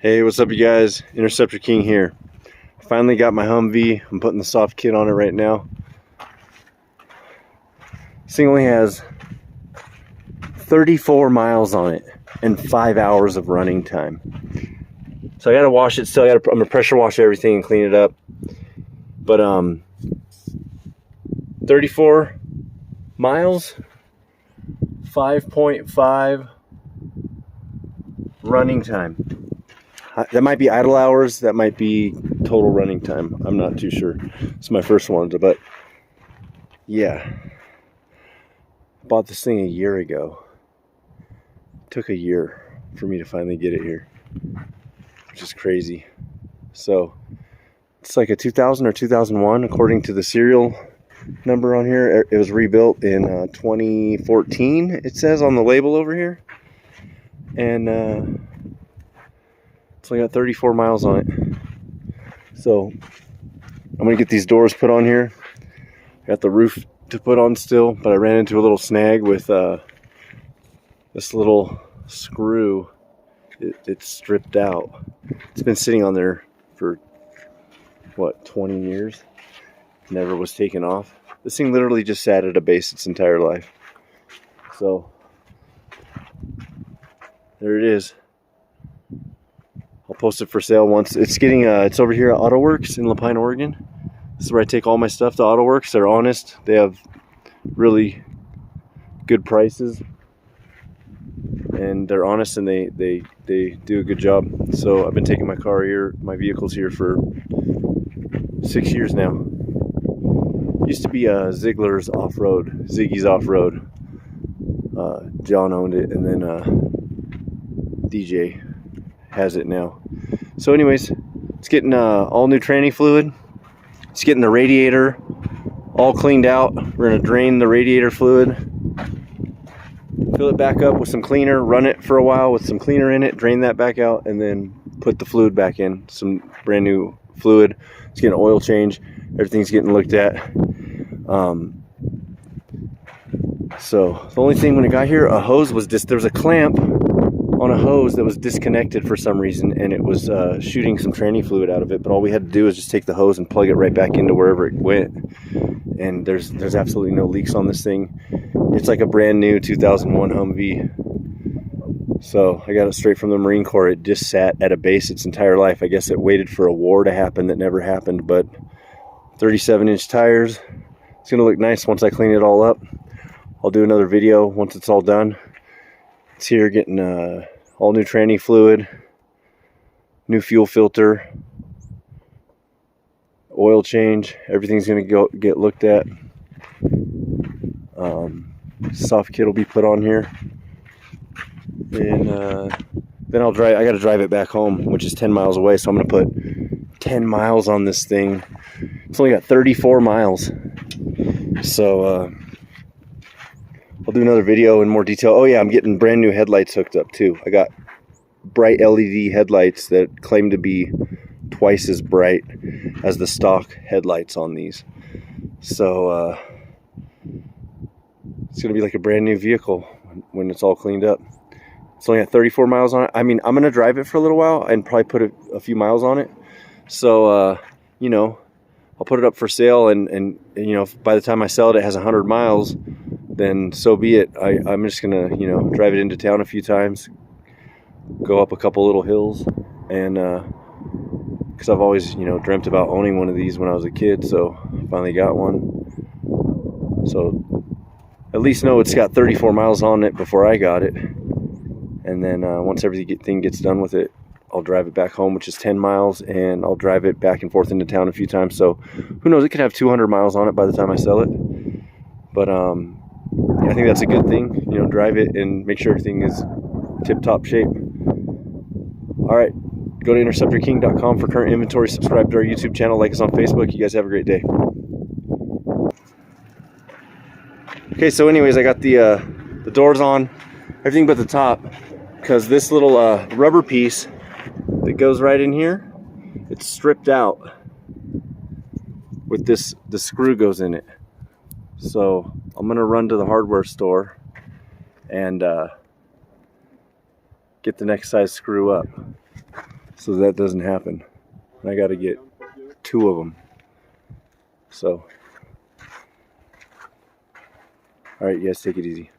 Hey, what's up you guys? Interceptor King here. Finally got my Humvee. I'm putting the soft kit on it right now. This thing only has 34 miles on it and 5 hours of running time. So I gotta wash it still. I'm gonna pressure wash everything and clean it up. But 34 miles, 5.5 running time. That might be idle hours, that might be total running time. I'm not too sure. It's my first one, but yeah. Bought this thing a year ago. It took a year for me to finally get it here, which is crazy. So it's like a 2000 or 2001 according to the serial number on here. It was rebuilt in 2014, it says on the label over here. And it's only got 34 miles on it. So I'm gonna get these doors put on here. Got the roof to put on still, but I ran into a little snag with this little screw. It's stripped out. It's been sitting on there for what, 20 years? Never was taken off. This thing literally just sat at a base its entire life. So there it is. I'll post it for sale once it's getting it's over here at AutoWorks in Lapine, Oregon. This is where I take all my stuff to AutoWorks. They're honest. They have really good prices, and they're honest, and they do a good job. So I've been taking my vehicles here for 6 years now. Used to be Ziegler's Off-Road, Ziggy's Off-Road. John owned it, and then DJ has it now. So anyways, it's getting all new tranny fluid. It's getting the radiator all cleaned out. We're gonna drain the radiator fluid, fill it back up with some cleaner, run it for a while with some cleaner in it, drain that back out, and then put the fluid back in, some brand new fluid. It's getting an oil change. Everything's getting looked at. So the only thing when it got here, a hose was there was a clamp on a hose that was disconnected for some reason, and it was shooting some tranny fluid out of it. But all we had to do is just take the hose and plug it right back into wherever it went, and there's absolutely no leaks on this thing. It's like a brand new 2001 Humvee. So I got it straight from the Marine Corps. It just sat at a base its entire life. I guess it waited for a war to happen that never happened. But 37-inch tires. It's gonna look nice once I clean it all up. I'll do another video once it's all done. It's here getting all new tranny fluid, new fuel filter, oil change. Everything's gonna get looked at. Soft kit will be put on here, and then I'll drive. I got to drive it back home, which is 10 miles away. So I'm gonna put 10 miles on this thing. It's only got 34 miles. So I'll do another video in more detail. Oh yeah, I'm getting brand new headlights hooked up too. I got bright LED headlights that claim to be twice as bright as the stock headlights on these. So it's gonna be like a brand new vehicle when it's all cleaned up. It's only got 34 miles on it. I mean, I'm gonna drive it for a little while and probably put a few miles on it. So you know, I'll put it up for sale, and you know, if by the time I sell it, it has 100 miles. Then so be it. I'm just gonna, you know, drive it into town a few times, go up a couple little hills, and because I've always, you know, dreamt about owning one of these when I was a kid, so I finally got one. So at least know it's got 34 miles on it before I got it, and then once everything gets done with it, I'll drive it back home, which is 10 miles, and I'll drive it back and forth into town a few times. So who knows, it could have 200 miles on it by the time I sell it. But I think that's a good thing, you know, drive it and make sure everything is tip-top shape. All right, go to interceptorking.com for current inventory, subscribe to our YouTube channel, like us on Facebook. You guys have a great day. Okay, so anyways, I got the doors on, everything but the top, because this little rubber piece that goes right in here, it's stripped out with the screw goes in it. So I'm gonna run to the hardware store and get the next size screw up. so that doesn't happen. And I got to get 2 of them. So, all right, you guys take it easy.